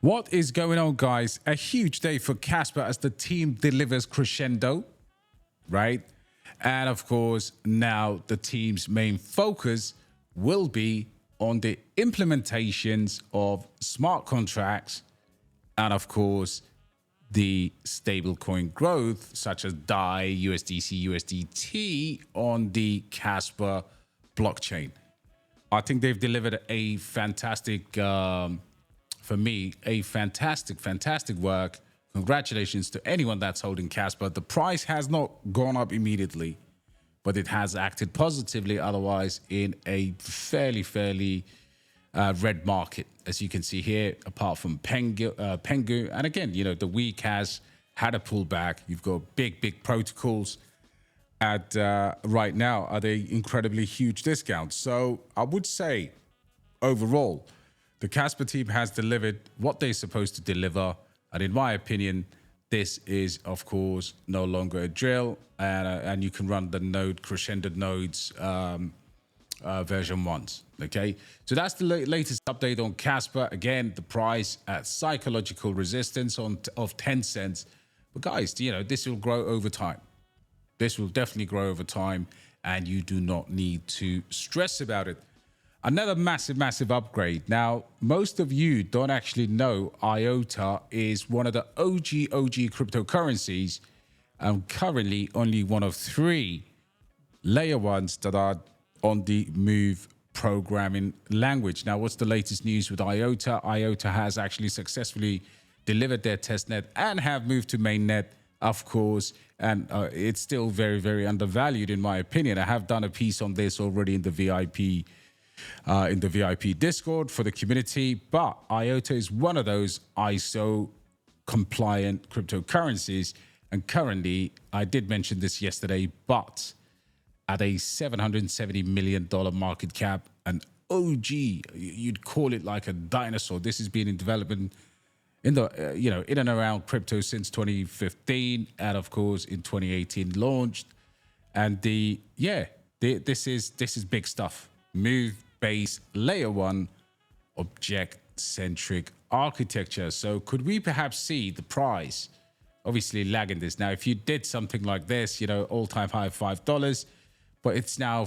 What is going on, guys? A huge day for Kaspa as the team delivers crescendo, right? And of course, now the team's main focus will be on the implementations of smart contracts and of course, the stablecoin growth such as DAI, USDC, USDT on the Kaspa blockchain. I think they've delivered a fantastic for me, a fantastic work. Congratulations to anyone that's holding Kaspa. The price has not gone up immediately, but it has acted positively otherwise in a fairly red market, as you can see here, apart from Pengu. And again, you know, the week has had a pullback. You've got big protocols at right now are they incredibly huge discounts. So I would say overall, the Kaspa team has delivered what they're supposed to deliver. And in my opinion, this is, of course, no longer a drill. And you can run the node crescendo nodes version 1s. Okay, so that's the latest update on Kaspa. Again, the price at psychological resistance of 10 cents. But guys, you know, this will grow over time. This will definitely grow over time, and you do not need to stress about it. Another massive upgrade. Now, most of you don't actually know IOTA is one of the OG cryptocurrencies, and currently only one of 3 layer 1s that are on the Move programming language. Now, what's the latest news with IOTA? IOTA has actually successfully delivered their testnet and have moved to mainnet, of course, and it's still very undervalued in my opinion. I have done a piece on this already in the VIP Discord for the community, but IOTA is one of those ISO compliant cryptocurrencies, and currently, I did mention this yesterday, but at a $770 million market cap, an OG, you'd call it like a dinosaur. This has been in development in the in and around crypto since 2015, and of course in 2018 launched. And this is big stuff. Move-based layer 1 object-centric architecture. So could we perhaps see the price obviously lagging this? Now, if you did something like this, you know, all-time high of $5, but it's now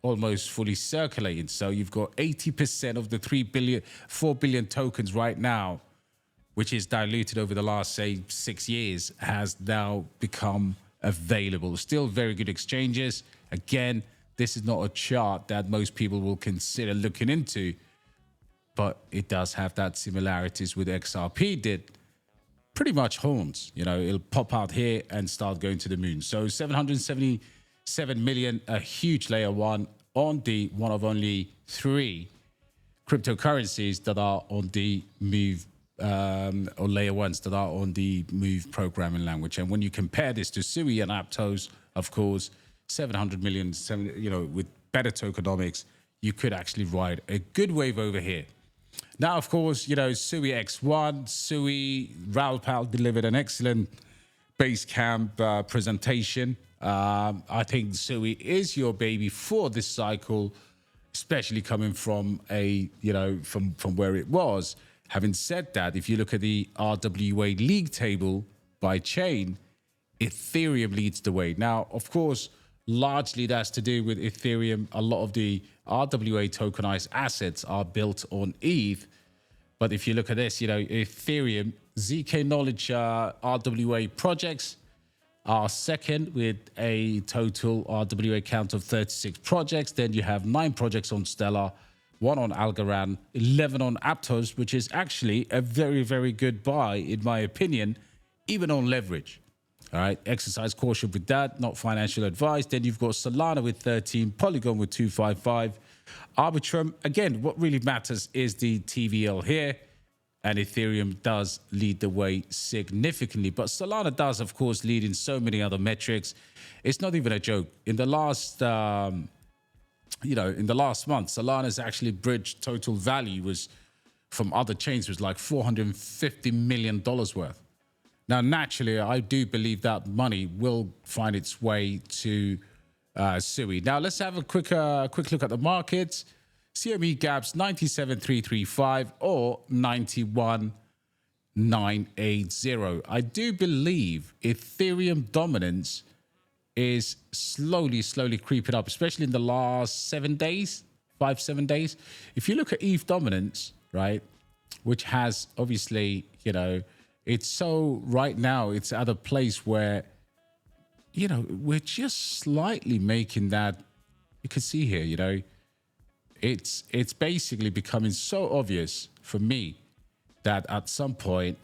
almost fully circulated. So you've got 80% of the 4 billion tokens right now, which is diluted over the last, say, 6 years, has now become available. Still very good exchanges. Again, this is not a chart that most people will consider looking into, but it does have that similarities with XRP did. Pretty much horns, you know, it'll pop out here and start going to the moon. So 777 million, a huge layer 1 on the one of only 3 cryptocurrencies that are on the Move or layer 1s that are on the Move programming language. And when you compare this to Sui and Aptos, of course, 700 million, you know, with better tokenomics, you could actually ride a good wave over here. Now, of course, you know, Sui X1, Sui, Raul Pal delivered an excellent Basecamp presentation. I think Sui is your baby for this cycle, especially coming from from where it was. Having said that, if you look at the RWA league table by chain, Ethereum leads the way. Now, of course, largely that's to do with Ethereum. A lot of the RWA tokenized assets are built on ETH. But if you look at this, you know, Ethereum, ZK Knowledge RWA projects are second with a total RWA count of 36 projects. Then you have 9 projects on Stellar, 1 on Algorand, 11 on Aptos, which is actually a very good buy, in my opinion, even on leverage. All right, exercise caution with that, not financial advice. Then you've got Solana with 13, Polygon with 255, Arbitrum. Again, what really matters is the TVL here, and Ethereum does lead the way significantly. But Solana does, of course, lead in so many other metrics. It's not even a joke. In the last in the last month, Solana's actually bridged total value was from other chains was like $450 million worth. Now, naturally, I do believe that money will find its way to Sui. Now, let's have a quick look at the markets. CME Gap's 97,335 or 91 980. I do believe Ethereum dominance is slowly creeping up, especially in the last 7 days, 5-7 days. If you look at ETH dominance, right, which has obviously, it's so right now it's at a place where, we're just slightly making that. You can see here, it's basically becoming so obvious for me that at some point,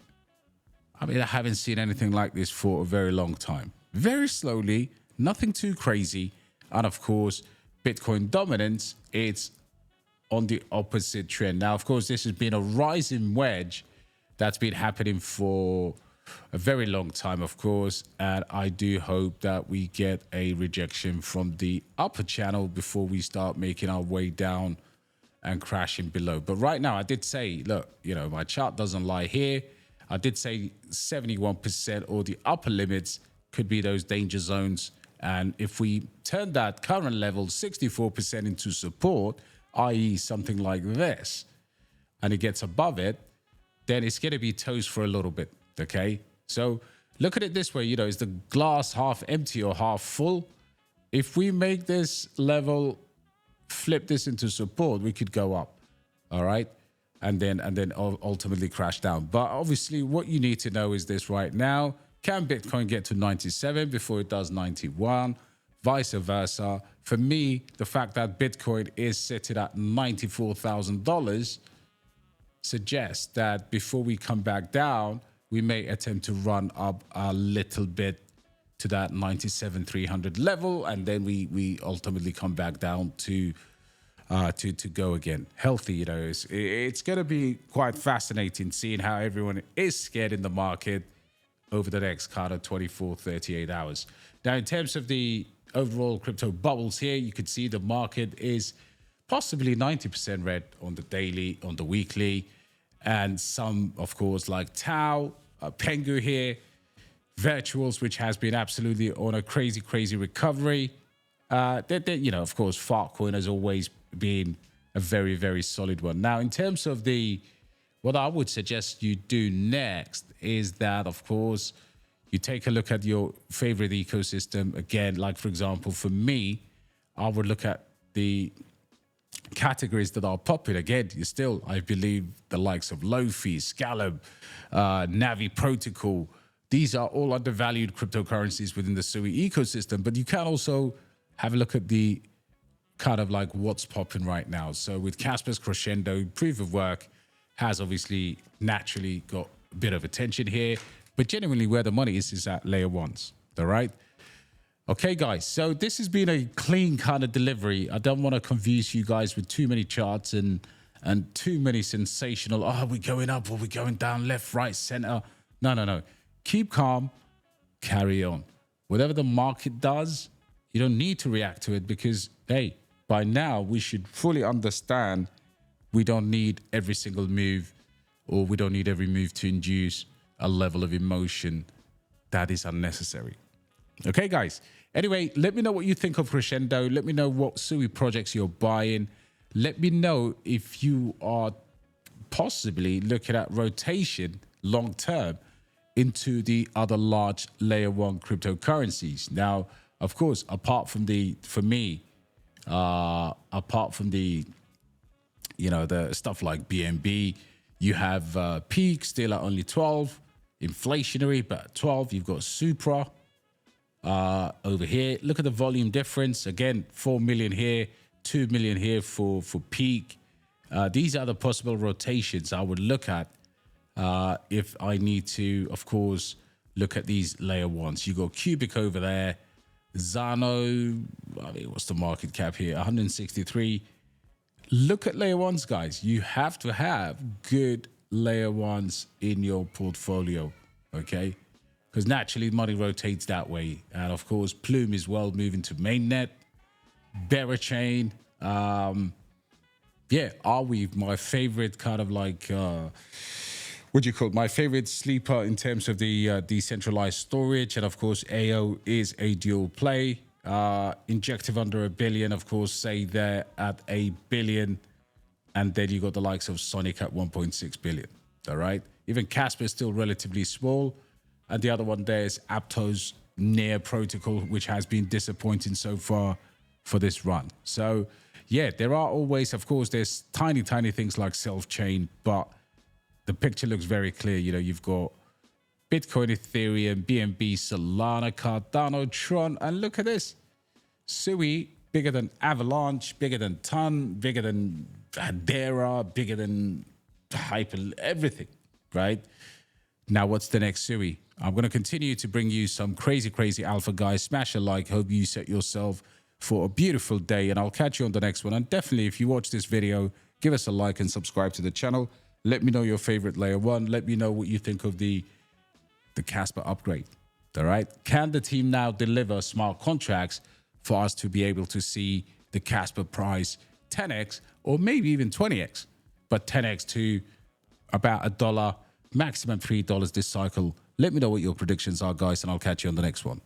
I haven't seen anything like this for a very long time. Very slowly, nothing too crazy. And of course, Bitcoin dominance, it's on the opposite trend. Now, of course, this has been a rising wedge that's been happening for a very long time, of course. And I do hope that we get a rejection from the upper channel before we start making our way down and crashing below. But right now, I did say, look, my chart doesn't lie here. I did say 71% or the upper limits could be those danger zones. And if we turn that current level 64% into support, i.e. something like this, and it gets above it, then it's going to be toast for a little bit, okay? So look at it this way, is the glass half empty or half full? If we make this level, flip this into support, we could go up, all right? And then ultimately crash down. But obviously what you need to know is this right now. Can Bitcoin get to 97 before it does 91? Vice versa. For me, the fact that Bitcoin is sitting at $94,000 suggests that before we come back down, we may attempt to run up a little bit to that 97,300 level, and then we ultimately come back down to go again healthy. It's going to be quite fascinating seeing how everyone is scared in the market over the next kind of 24, 38 hours. Now, in terms of the overall crypto bubbles here, you could see the market is possibly 90% red on the daily, on the weekly, and some, of course, like Tau, Pengu here, Virtuals, which has been absolutely on a crazy recovery. Of course, Fartcoin has always been a very solid one. Now, in terms of what I would suggest you do next is that, of course, you take a look at your favorite ecosystem. Again, like, for example, for me, I would look at the categories that are popular. Again, I believe the likes of Lofi, Scallop, Navi Protocol. These are all undervalued cryptocurrencies within the SUI ecosystem, but you can also have a look at the kind of like what's popping right now. So with Kaspa's crescendo, proof of work has obviously naturally got a bit of attention here, but genuinely where the money is at layer ones, all right? Okay, guys, so this has been a clean kind of delivery. I don't want to confuse you guys with too many charts and too many sensational, are we going up or we going down, left, right, center? No. Keep calm, carry on. Whatever the market does, you don't need to react to it because, hey, by now we should fully understand we don't need every single move, or we don't need every move to induce a level of emotion that is unnecessary. Okay, guys. Anyway, let me know what you think of Crescendo. Let me know what SUI projects you're buying. Let me know if you are possibly looking at rotation long term into the other large layer one cryptocurrencies. Now, of course, apart from the the stuff like BNB, you have Peak still at only 12, inflationary, but at 12, you've got Supra over here. Look at the volume difference. Again, 4 million here, 2 million here for Peak. These are the possible rotations I would look at if I need to, of course, look at these layer ones. You got Cubic over there. Zano, what's the market cap here? 163. Look at layer ones, guys. You have to have good layer ones in your portfolio, okay? Because naturally money rotates that way. And of course, Plume is well moving to mainnet. Berachain, Arweave, my favorite kind of like, my favorite sleeper in terms of the decentralized storage. And of course, AO is a dual play. Injective under $1 billion, of course, say they're at $1 billion. And then you got the likes of Sonic at 1.6 billion. All right. Even Kaspa is still relatively small. And the other one there is Apto's Near protocol, which has been disappointing so far for this run. So yeah, there are always, of course, there's tiny things like self-chain, but the picture looks very clear. You know, you've got Bitcoin, Ethereum, BNB, Solana, Cardano, Tron, and look at this. Sui, bigger than Avalanche, bigger than Ton, bigger than Hadera, bigger than Hyper, everything, right? Now, what's the next Sui? I'm going to continue to bring you some crazy alpha, guys. Smash a like. Hope you set yourself for a beautiful day, and I'll catch you on the next one. And definitely, if you watch this video, give us a like and subscribe to the channel. Let me know your favorite layer one. Let me know what you think of the Kaspa upgrade. All right. Can the team now deliver smart contracts for us to be able to see the Kaspa price 10x or maybe even 20x, but 10x to about $1, maximum $3 this cycle? Let me know what your predictions are, guys, and I'll catch you on the next one.